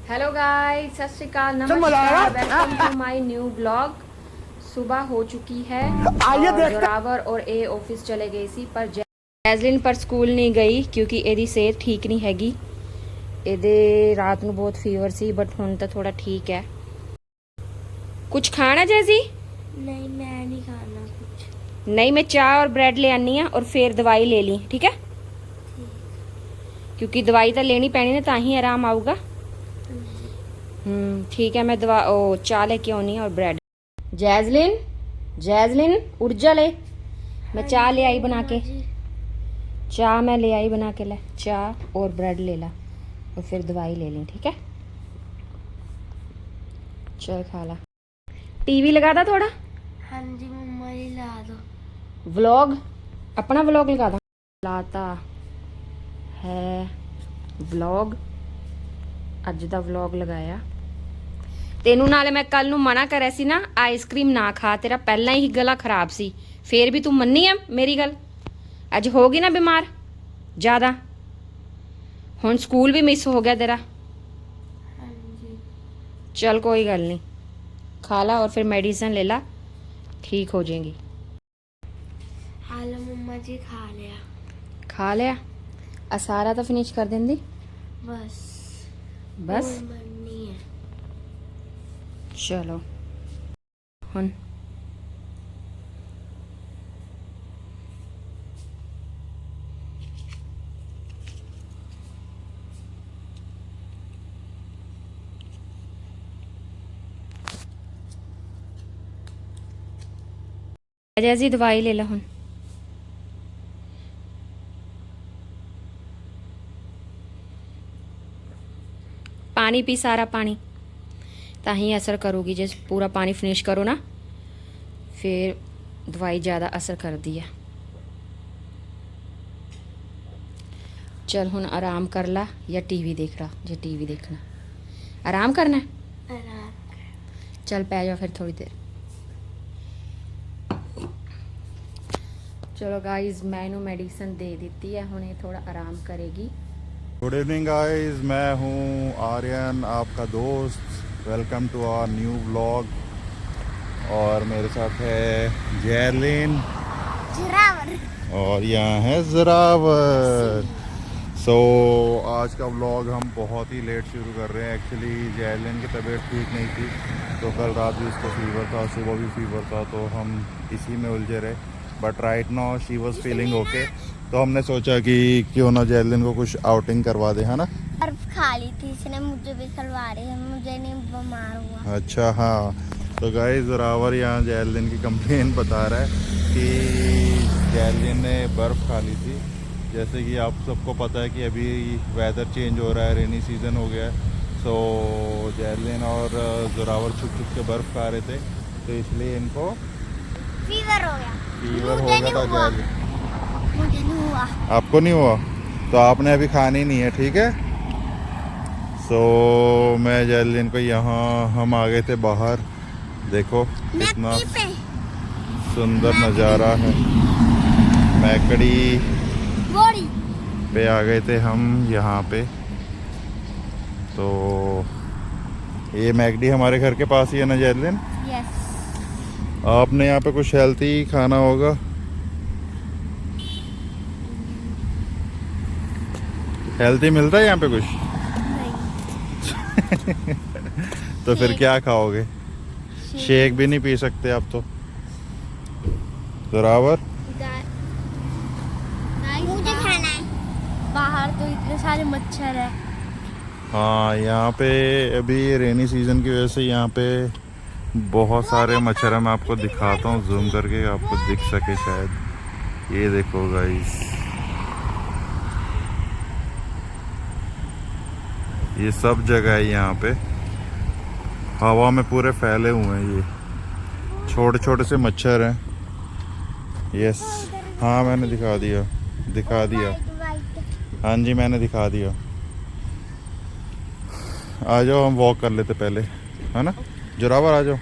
Hello guys, सत श्री अकाल, नमस्कार, welcome to my new blog. सुबह हो चुकी है और जोरावर और ए ऑफिस चले गए सी, पर जैजलिन पर स्कूल नहीं गई क्योंकि एदी सेहत ठीक नहीं हैगी। एदे रात ਨੂੰ बहुत फीवर सी, बट ਹੁਣ ਤਾਂ थोड़ा ठीक है। कुछ खाना जैसी? नहीं, मैं नहीं खाना कुछ। नहीं, मैं चाय और ब्रेड ले आनी है और फिर दवाई ले ली, ठीक है? क्योंकि दवाई तो लेनी पैनी ना, ताही आराम आऊगा। ठीक है, मैं चाय लेके आनी है और ब्रेड। जैजलिन, जैजलिन उठ जा ले, मैं चाय ले आई बना के। चाय मैं ले आई बना के, ले चाय और ब्रेड ले ला और फिर दवाई ले ली, ठीक है? चल खा ला। टीवी लगा दा थोड़ा। हाँ जी मम्मा जी, ला दो। व्लॉग, अपना व्लॉग लगा दा। लाता है व्लॉग, अज दा व्लॉग लगाया। तेनू नाले मैं कल नू मना करे सी ना, आइसक्रीम ना खा, तेरा पहला ही गला खराब सी, फिर भी तू मन्नी है मेरी गल। अज होगी ना बीमार ज्यादा, हुण स्कूल भी मिस हो गया तेरा। हाँ जी। चल कोई गल नहीं, खा ला और फिर मेडिसिन ले ला, ठीक हो जाएगी। हालो मम्मा जी, खा लिया। खा लिया? सारा तो फिनिश कर देंदी बस बस। कोई बननी है। चलो हुन जैसी दवाई ले ला हुन। पानी पी, सारा पानी, ताही असर करोगी। जैसे पूरा पानी फिनिश करो ना, फिर दवाई ज़्यादा असर कर दी है। चल हुन आराम कर ला या टीवी देख रहा, जो टीवी देखना। आराम करना है? आराम। चल पै जाओ फिर थोड़ी देर। चलो गाइस, मैं इन्हू मेडिसिन दे दी है, हुन ये थोड़ा आराम करेगी। गुड इवनिंग गाइस, मैं हूँ आर्यन, आपका दोस्त। Welcome to our new vlog. और मेरे साथ है जैलिन और यहाँ है ज़रावर। आज का व्लॉग हम बहुत ही लेट शुरू कर रहे हैं। एक्चुअली जैलिन की तबीयत ठीक नहीं थी, तो कल रात भी उसको फीवर था, सुबह भी फीवर था, तो हम इसी में उलझे रहे। But right now she was feeling okay, तो हमने सोचा कि क्यों ना जैलिन को कुछ आउटिंग करवा दे, है ना? बर्फ खा ली थी इसने, मुझे भी खिलवा रही है, मुझे नहीं बीमार हुआ। अच्छा हाँ, तो गाइस ज़रावर यहाँ जैलिन की कंप्लेन बता रहा है कि जैलिन ने बर्फ़ खा ली थी। जैसे कि आप सबको पता है कि अभी वेदर चेंज हो रहा है, रेनी सीज़न हो गया है। सो जैलिन और ज़रावर छुप छुप के बर्फ़ खा रहे थे, तो इसलिए इनको फीवर हो गया। फीवर हो गया था। जैलिन, मुझे नहीं हुआ। आपको नहीं हुआ? तो आपने अभी खानी नहीं है, ठीक है? मैं जैलिन को यहाँ, हम आ गए थे बाहर, देखो कितना सुंदर नज़ारा है। मैकड़ी पे आ गए थे हम यहाँ पे। तो ये मैकडी हमारे घर के पास ही है ना जैलिन? यस। आपने यहाँ पे कुछ हेल्थी खाना होगा? हेल्थी मिलता है यहाँ पे कुछ? नहीं। तो फिर क्या खाओगे? शेक भी नहीं पी सकते आप तो। ज़रावर, मुझे खाना है। बाहर तो इतने सारे मच्छर है। हाँ यहाँ पे अभी रेनी सीज़न की वजह से यहाँ पे बहुत सारे मच्छर हैं। मैं आपको दिखाता हूँ जूम करके, आपको दिख सके शायद। ये देखो गाइस, ये सब जगह है यहाँ पे, हवा में पूरे फैले हुए हैं। ये छोटे छोटे से मच्छर हैं। यस, हाँ मैंने दिखा दिया। हाँ जी, मैंने दिखा दिया। आ जाओ, हम वॉक कर लेते पहले, है ना? ज़रावर आ जाओ।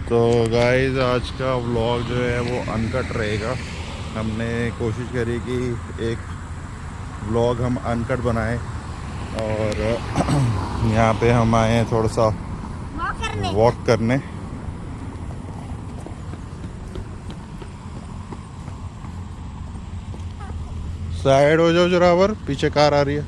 तो गाइस, आज का व्लॉग जो है वो अनकट रहेगा। हमने कोशिश करी कि एक व्लॉग हम अनकट बनाएं, और यहाँ पे हम आए हैं थोड़ा सा वॉक करने। साइड हो जाओ जोरावर, पीछे कार आ रही है।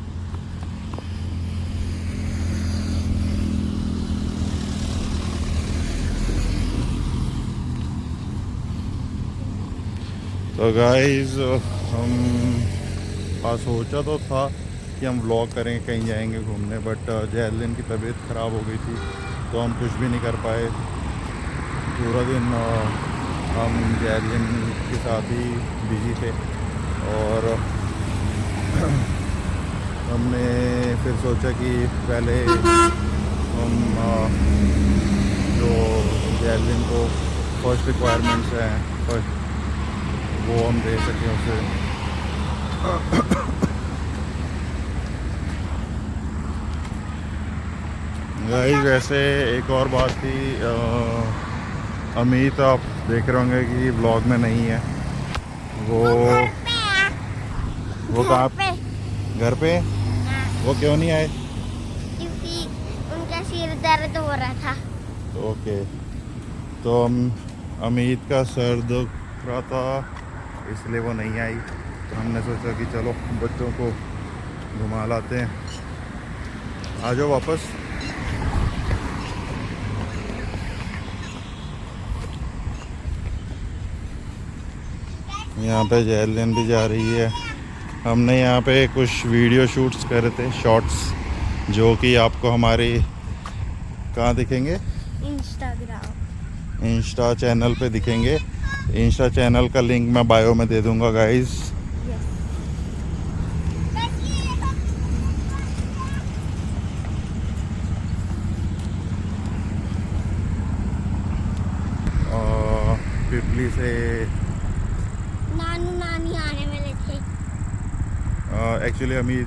तो गाइस हम सोचा तो था कि हम व्लॉग करेंगे, कहीं जाएंगे घूमने, बट जैलिन की तबीयत ख़राब हो गई थी तो हम कुछ भी नहीं कर पाए। पूरा दिन हम जैलिन के साथ ही बिजी थे और हमने फिर सोचा कि पहले हम जो जैलिन को फर्स्ट रिक्वायरमेंट्स हैं फर्स्ट वो हम दे सकें उसे। गाइस वैसे एक और बात थी, अमित आप देख रहे होंगे कि ब्लॉग में नहीं है। वो कहाँ घर पे? वो क्यों नहीं आए? क्योंकि उनका सिर दर्द हो रहा था। ओके, तो हम अमित का सर दुख रहा था इसलिए वो नहीं आई। तो हमने सोचा कि चलो बच्चों को घुमा लाते हैं। आ जाओ वापस। यहाँ पे जैलिन भी जा रही है। हमने यहाँ पे कुछ वीडियो शूट्स करे थे, शॉर्ट्स, जो कि आपको हमारे कहाँ दिखेंगे? इंस्टा चैनल पे दिखेंगे। इंस्टा चैनल का लिंक मैं बायो में दे दूंगा गाइस। पिपली से नानू नानी आने वाले थे। एक्चुअली अमित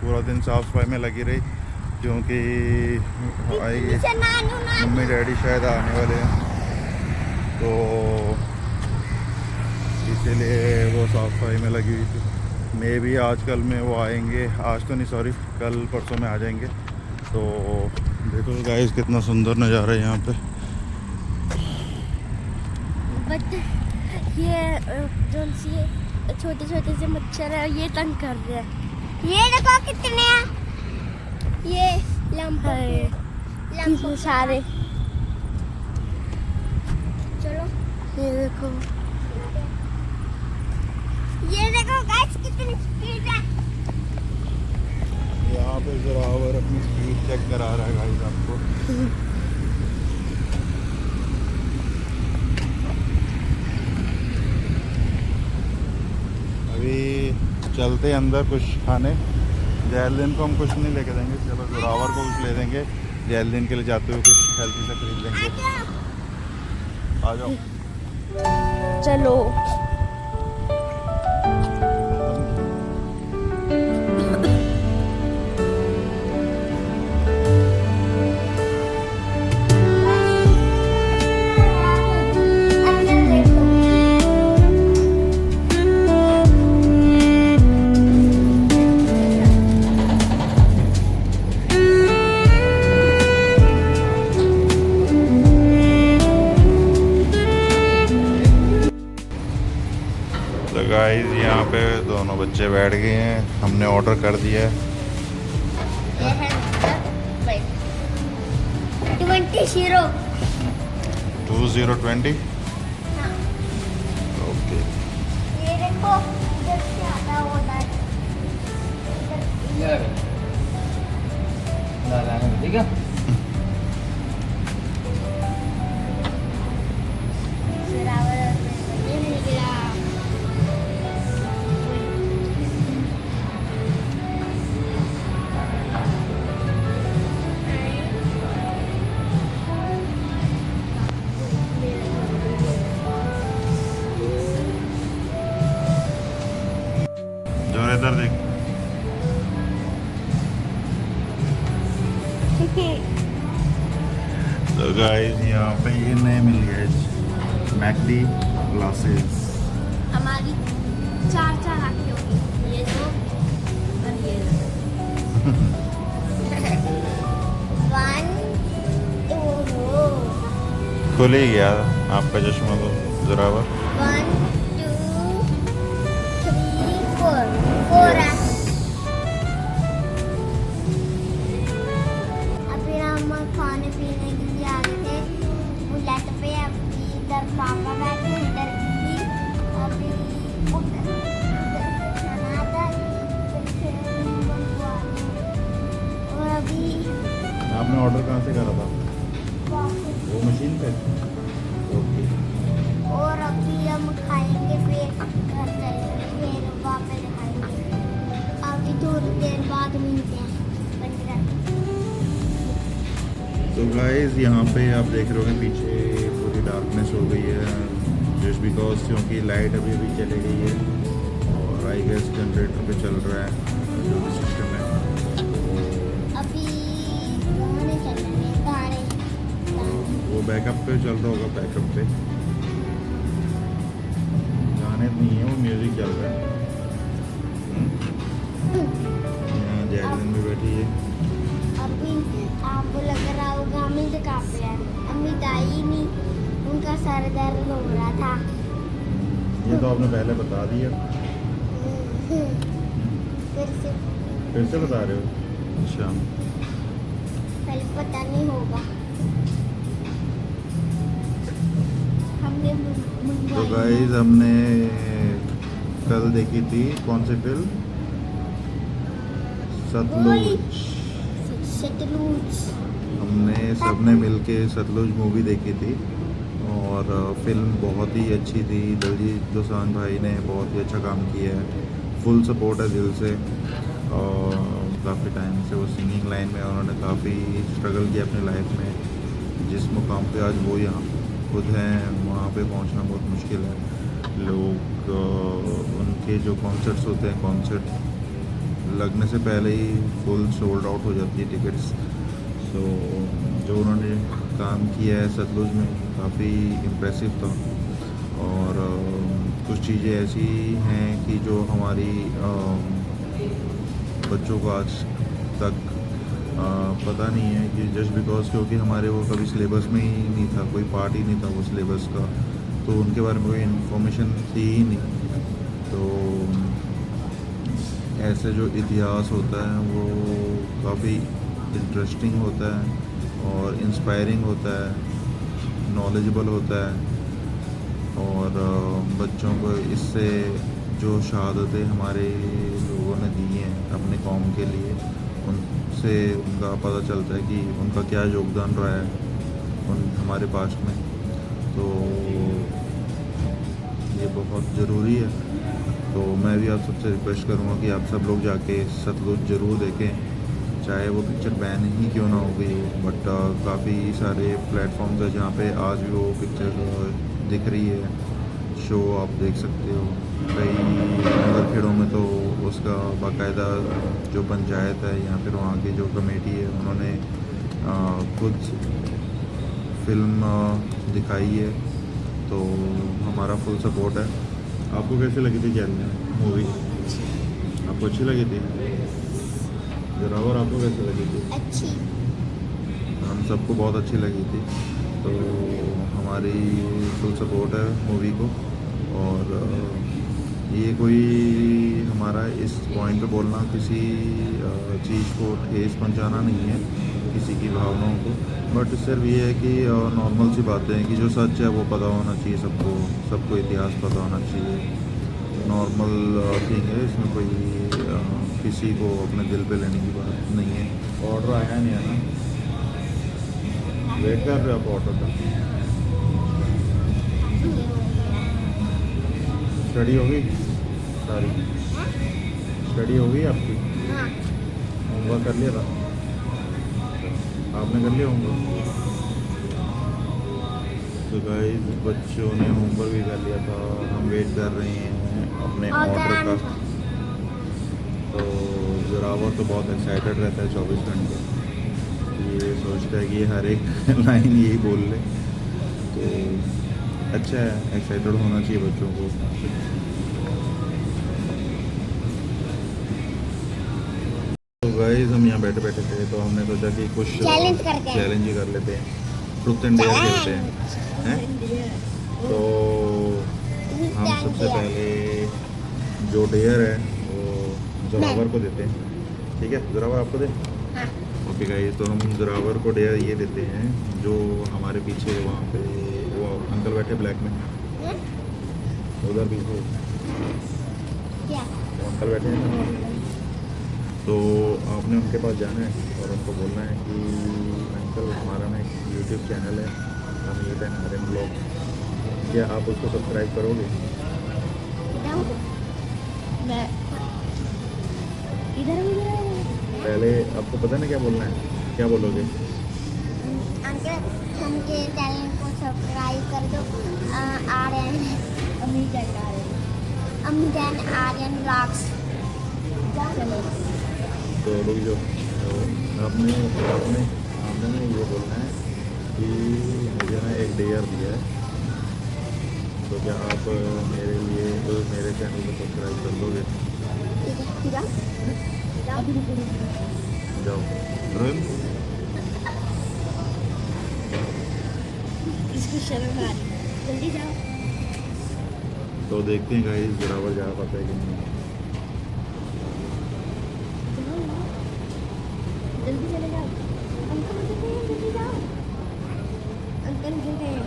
पूरा दिन साफ सफाई में लगी रही क्योंकि आएगी मम्मी डैडी शायद आने वाले हैं, तो इसीलिए वो साफ सफाई में लगी हुई थी। मे भी आजकल में वो आएंगे, आज तो नहीं सॉरी कल परसों में आ जाएंगे। तो देखो गाइस कितना सुंदर नज़ारा है यहाँ पे। बट ये जो छोटे छोटे से मच्छर है ये तंग कर रहे हैं। ये देखो कितने हैं, ये लंप सारे। चलो ये देखो गाइस कितनी स्पीड है। यहाँ पे जोरावर अपनी स्पीड चेक करा रहा है गाइस आपको। अभी चलते अंदर कुछ खाने। जैलिन को हम कुछ नहीं लेके देंगे, चलो जोरावर को कुछ ले देंगे। जैलिन के लिए जाते हुए कुछ हेल्थी से खरीद लेंगे। आ जाओ चलो गाइस यहाँ पे दोनों बच्चे बैठ गए हैं, हमने ऑर्डर कर दिया है। 2020 ओके। ये देखो इधर से आता होता है। ठीक है। जो इधर देख। तो गाइस यहाँ पे ये नए मिल गए मैकडी ग्लासेस। हमारी चार आंखें होगी, ये दो और ये दो। वन टू खुल ही गया आपका चश्मा तो जरावर। 1 2 3 4 4 है। अभी हम खाने पीने के लिए आ गए थे बुलेट पे। अभी इधर पापा बैठे, इधर दीदी, अभी उधर खाना था, फिर से मंगवा लिया। और अभी आपने ऑर्डर कहाँ से करा था? वापस, वो मशीन पे। ओके। और अभी हम खाएंगे, फिर घर चलेंगे, फिर वापस खाएंगे। अभी थोड़ी देर बाद मिलते हैं। बंद कर। तो गाइस यहाँ पे आप देख रहे होंगे पीछे पूरी डार्कनेस हो गई है, जस्ट बिकॉज क्योंकि लाइट अभी अभी चली गई है और आई गेस जनरेटर पे चल रहा है जो भी सिस्टम है। अभी गाने चल रहे हैं, गाने वो बैकअप पे चल रहा होगा, बैकअप पे गाने नहीं है, वो म्यूजिक चल रहा है। यहाँ जैगलिन भी बैठी है। अभी आपको लग रहा होगा अमित कहाँ पे है। अमित आई नहीं, उनका सर दर्द हो रहा था। ये तो आपने पहले बता दिया, फिर से बता रहे हो? अच्छा। पहले पता नहीं होगा। हमने तो मंगवाई गाइस हमने कल देखी थी कौन सी फिल्म? सतलुज। सतलुज। हमने सबने मिलके सतलुज मूवी देखी थी और फिल्म बहुत ही अच्छी थी। दिलजीत दोसांझ भाई ने बहुत ही अच्छा काम किया है, फुल सपोर्ट है दिल से। और काफ़ी टाइम से वो सिंगिंग लाइन में उन्होंने काफ़ी स्ट्रगल किया अपनी लाइफ में। जिस मुकाम पे आज वो यहाँ खुद हैं, वहाँ पे पहुँचना बहुत मुश्किल है। लोग उनके जो कॉन्सर्ट्स होते हैं, कॉन्सर्ट लगने से पहले ही फुल सोल्ड आउट हो जाती है टिकट्स। सो जो उन्होंने काम किया है सतलुज में काफ़ी इम्प्रेसिव था। और कुछ चीज़ें ऐसी हैं कि जो हमारी बच्चों को आज तक पता नहीं है कि जस्ट बिकॉज क्योंकि हमारे वो कभी सिलेबस में ही नहीं था, कोई पार्ट ही नहीं था वो सिलेबस का, तो उनके बारे में कोई इन्फॉर्मेशन थी ही नहीं। तो ऐसे जो इतिहास होता है वो काफ़ी इंटरेस्टिंग होता है और इंस्पायरिंग होता है, नॉलेजेबल होता है। और बच्चों को इससे जो शहादतें हमारे लोगों ने दी हैं अपने कौम के लिए, उनसे उनका पता चलता है कि उनका क्या योगदान रहा है उन हमारे पास्ट में। तो ये बहुत ज़रूरी है। तो मैं भी आप सबसे रिक्वेस्ट करूँगा कि आप सब लोग जाके सतलुज ज़रूर देखें, चाहे वो पिक्चर बैन ही क्यों ना हो गई हो। बट काफ़ी सारे प्लेटफॉर्म्स है जहाँ पे आज भी वो पिक्चर दिख रही है, शो आप देख सकते हो। कई नगर खेड़ों में तो उसका बाकायदा जो पंचायत है या फिर वहाँ की जो कमेटी है उन्होंने खुद फिल्म दिखाई है। तो हमारा फुल सपोर्ट है। आपको कैसे लगी थी जैगलिन मूवी? आपको अच्छी लगी थी? जरावर आपको कैसे लगी थी? अच्छी। हम सबको बहुत अच्छी लगी थी। तो हमारी फुल सपोर्ट है मूवी को। और ये कोई हमारा इस पॉइंट पे बोलना किसी चीज़ को ठेस पहुंचाना नहीं है किसी की भावनाओं को, बट सिर्फ ये है कि नॉर्मल सी बातें हैं कि जो सच है वो पता होना चाहिए सबको इतिहास पता होना चाहिए। नॉर्मल थिंग है, इसमें कोई किसी को अपने दिल पे लेने की बात नहीं है। ऑर्डर आया नहीं है ना? वेट कर रहे हो आप ऑर्डर का? स्टडी हो गई सारी? स्टडी हो गई आपकी? हाँ। होमवर्क कर लिया था आपने? कर लिया होमवर्क? तो गाइस बच्चों ने होमवर्क भी कर लिया था। हम वेट कर रहे हैं अपने ऑर्डर का। तो जोरावर तो बहुत एक्साइटेड रहता है 24 घंटे, ये सोचता है कि हर एक लाइन यही बोल ले। तो अच्छा है, एक्साइटेड होना चाहिए बच्चों को। तो गाइस हम यहाँ बैठे बैठे थे तो हमने सोचा कि कुछ Challenge करते हैं। चैलेंज ही कर लेते हैं, ट्रुथ एंड डेयर खेलते हैं, हैं? तो हम सबसे पहले जो डेयर है वो जोरावर को देते हैं, ठीक है? जोरावर आपको दे। हाँ। ओके गाइस, तो हम जोरावर को डेयर ये देते हैं जो हमारे पीछे वहाँ पे वो अंकल बैठे ब्लैक में, हैं? उधर पीछे क्या? वो अंकल बैठे हैं ना, तो आपने उनके पास जाना है और उनको बोलना है कि अंकल हमारा ना एक यूट्यूब चैनल है हमीद एंड आर्यन ब्लॉग, क्या आप उसको सब्सक्राइब करोगे? जाऊँ? मैं इधर पहले आपको पता है ना क्या बोलना है, क्या बोलोगे? अंकल हमके चैनल को सब्सक्राइब कर दो। आर्यन अमीजन आर्यन ब्लॉग्स। तो रुक जाओ, तो आपने आपने आपने ना ये बोलना है कि मुझे ना एक डेयर दिया है, तो क्या आप मेरे लिए तो मेरे चैनल को सब्सक्राइब कर दोगे? जाओ रोहित। इसको शर्म आ रही है, जल्दी जाओ। तो देखते हैं गाइस जोरावर जा पाता है कि नहीं। जल्दी चले जाओ। अंकल गिर गए हैं, जल्दी जाओ। अंकल गिर गए हैं।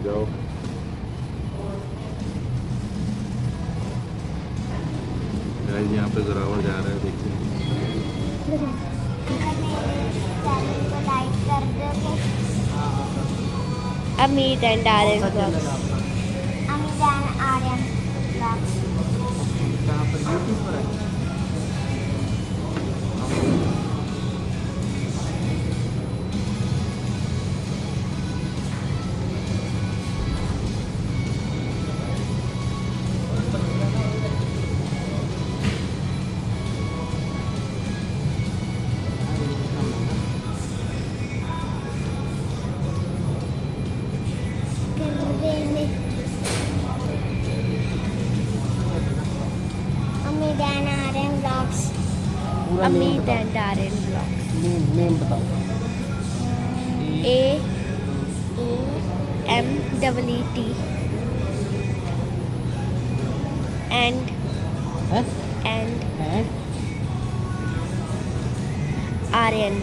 जाओ। गाइस यहाँ पे जोरावर जा रहा है, देखते हैं। चैनल को लाइक कर दोगे? Amit and Aryan vlogs. अमीजन आर्यन ब्लॉग्स। अमीजन Aryan vlogs. Amit and Aryan vlogs. Name बताओ। AMEET एंड हैं? हैं? Aryan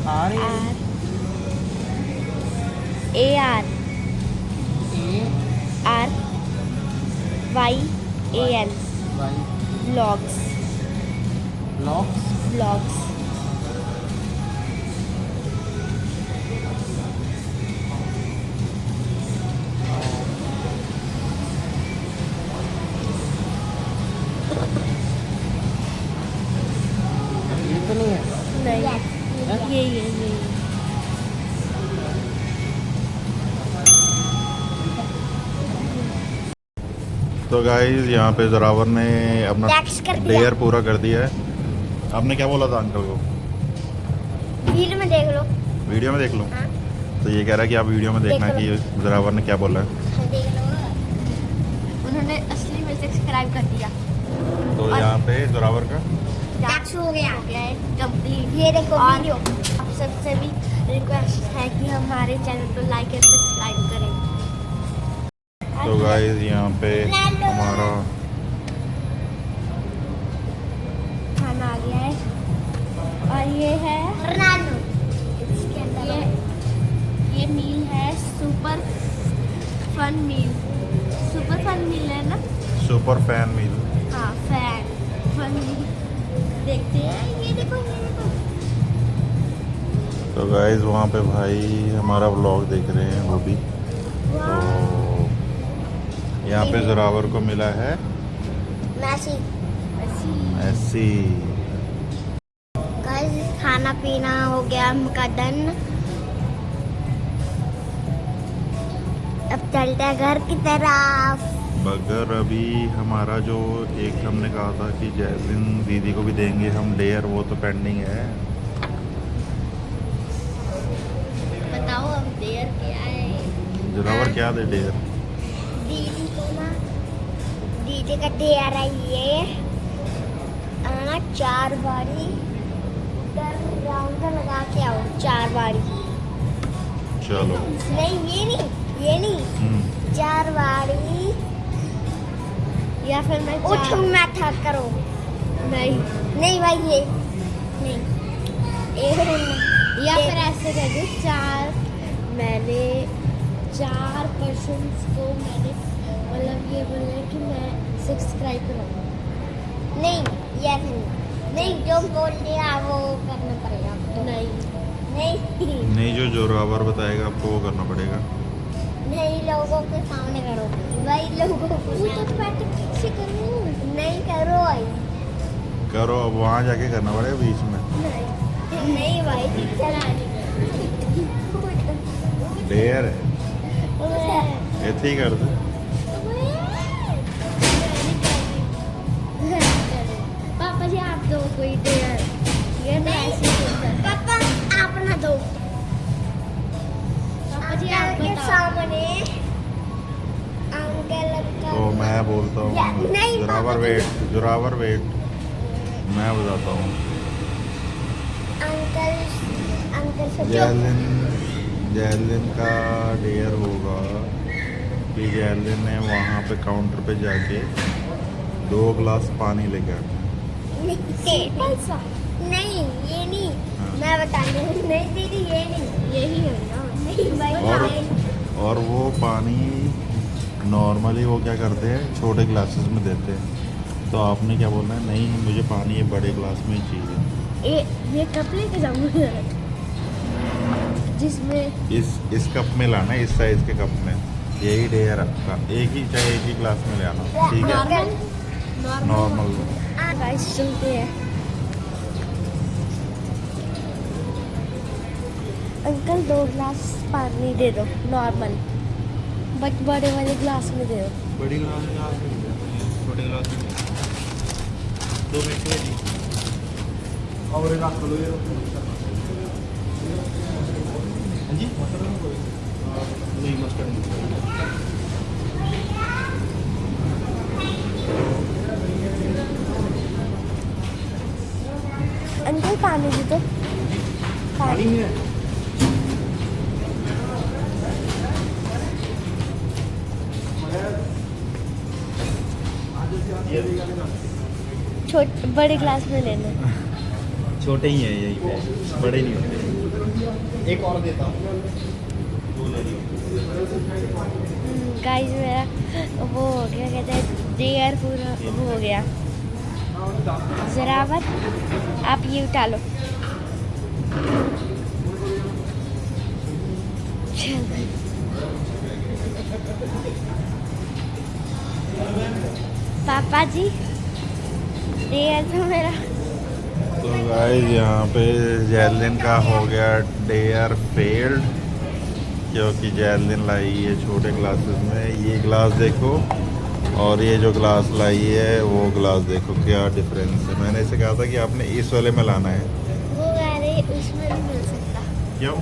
Aryan. ARYAN Y vlogs. Vlogs. ये तो नहीं है। नहीं, ये तो गाइस यहाँ पे जोरावर ने अपना टैक्स कर दिया। डेयर पूरा कर दिया है। आपने क्या बोला था अंकल को? वीडियो में देख लो। वीडियो में देख लूँ? हाँ, तो ये कह रहा है कि आप वीडियो में देखना देख कि जोरावर ने क्या बोला है। देख लो। उन्होंने असली में सब्सक्राइब कर दिया। तो यहाँ पे जोरावर का टैक्स हो गया। है कंप्लीट। ये देखो और वीडियो। आप सबसे भी रिक्वेस्ट है कि हमारे चैनल को लाइक एंड सब्सक्राइब करें। तो गाइस यहाँ पे हमारा खाना आ गया है और ये है रोनाल्डो। इसके अंदर ये मील है सुपर फन मील है ना। सुपर फैन मील। हाँ फन मील देखते हैं। ये देखो तो गाइस वहाँ पे भाई हमारा व्लॉग देख रहे हैं वो भी। तो यहाँ पे जोरावर को मिला है मैसी। ऐसी। गाइस खाना पीना हो गया हमका डन। अब चलते हैं घर की तरफ। मगर अभी हमारा जो एक हमने कहा था कि जैस्मिन दीदी को भी देंगे हम डेयर, वो तो पेंडिंग है। बताओ अब देर क्या है। जोरावर क्या दे डेयर? दीदी को ना, दीदी का डेयर है ये। 4 बारी उधर राउंड लगा के आओ 4 बारी। चलो। नहीं ये नहीं 4 बारी या फिर मैं उठो मैथा करो। नहीं भाई ये नहीं या फिर ऐसे कर दो 4 मैंने 4 पर्सन्स को मैंने मतलब ये बोला कि मैं सब्सक्राइब कराऊंगा। नहीं ये नहीं जो बोल दिया वो करना पड़ेगा आपको। नहीं नहीं, जो जोरावर बताएगा आपको वो करना पड़ेगा। नहीं लोगों के सामने करो भाई, लोगों को ऑटोमेटिक से करो। नहीं करो भाई। करो, अब वहाँ जाके करना पड़ेगा बीच में। नहीं भाई चला डेयर है, ऐसे ही कर दे। पापा जी आप दो कोई डेयर। ये नहीं। ऐसे होता है। पापा आप ना दो। पापा जी आप के बताओ। सामने अंकल का तो मैं बोलता हूँ नहीं, जोरावर वेट मैं बताता हूँ। अंकल से जैलिन का डेयर होगा कि जैलिन ने वहाँ पे काउंटर पे जाके 2 गिलास पानी लेके आना। नहीं ये नहीं हाँ। मैं बता रही हूँ। नहीं दीदी ये नहीं यही है ना। नहीं भाई और वो पानी नॉर्मली वो क्या करते हैं, छोटे ग्लासेस में देते हैं। तो आपने क्या बोलना है, नहीं मुझे पानी ये बड़े ग्लास में ही चाहिए। ये कप लेके जाऊंगा जिसमें इस कप में लाना है, इस साइज के कप में। यही डेयर आपका, चाहे एक ही ग्लास में ले आना, ठीक है? नॉर्मल। गाइस चलते हैं। अंकल 2 गिलास पानी दे दो नॉर्मल, बट बड़े वाले गिलास में दे दो। बड़ी ग्लास में, छोटे ग्लास में 2 मिनट के लिए। और एक आप लो ये जी नहीं मस्टर्ड अंकल पानी दे दो। पानी में बड़े गिलास में लेना। छोटे ही है यही पे, बड़े नहीं होते। एक और देता हूँ, 2 ले लियो। गाइस मेरा वो हो गया, कहते हैं डेयर पूरा वो हो गया। जरावर आप ये उठा लो। पापा जी डेयर तो मेरा। तो गाइस यहाँ पे जैलिन का हो गया डेयर फेल्ड, क्योंकि जैलिन लाई है छोटे ग्लासेस में। ये ग्लास देखो और ये जो ग्लास लाई है वो ग्लास देखो, क्या डिफरेंस है। मैंने इसे कहा था कि आपने इस वाले में लाना है। वो अरे उसमें नहीं मिल सकता। क्यों?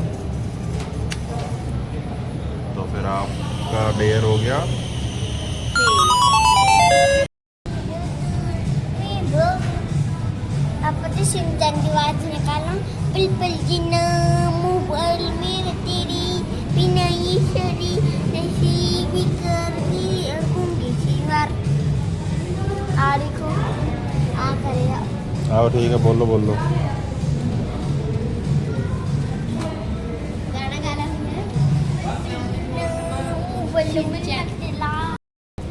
तो फिर आपका डेयर हो गया। आपने सिंचन की आवाज निकाला। पल पल जीना मोबाइल में तेरी बिना ये शरी ऐसी भी करती रखूंगी सिंगार। आ देखो आ करेगा। आओ ठीक है, बोलो बोलो। गाना गाना है।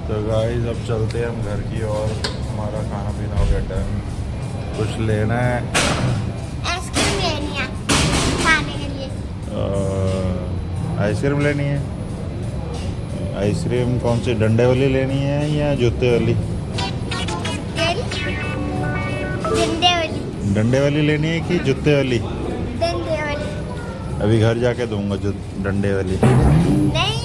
तो गाइस अब चलते हैं हम घर की और। हमारा खाना पीना हो गया डन। कुछ लेना है, आइसक्रीम लेनी है खाने के लिए। आइसक्रीम लेनी है। आइसक्रीम कौन सी, डंडे वाली लेनी है या जूते वाली? डंडे वाली। डंडे वाली लेनी है कि जूते वाली? डंडे वाली। अभी घर जाके दूंगा जो डंडे वाली। नहीं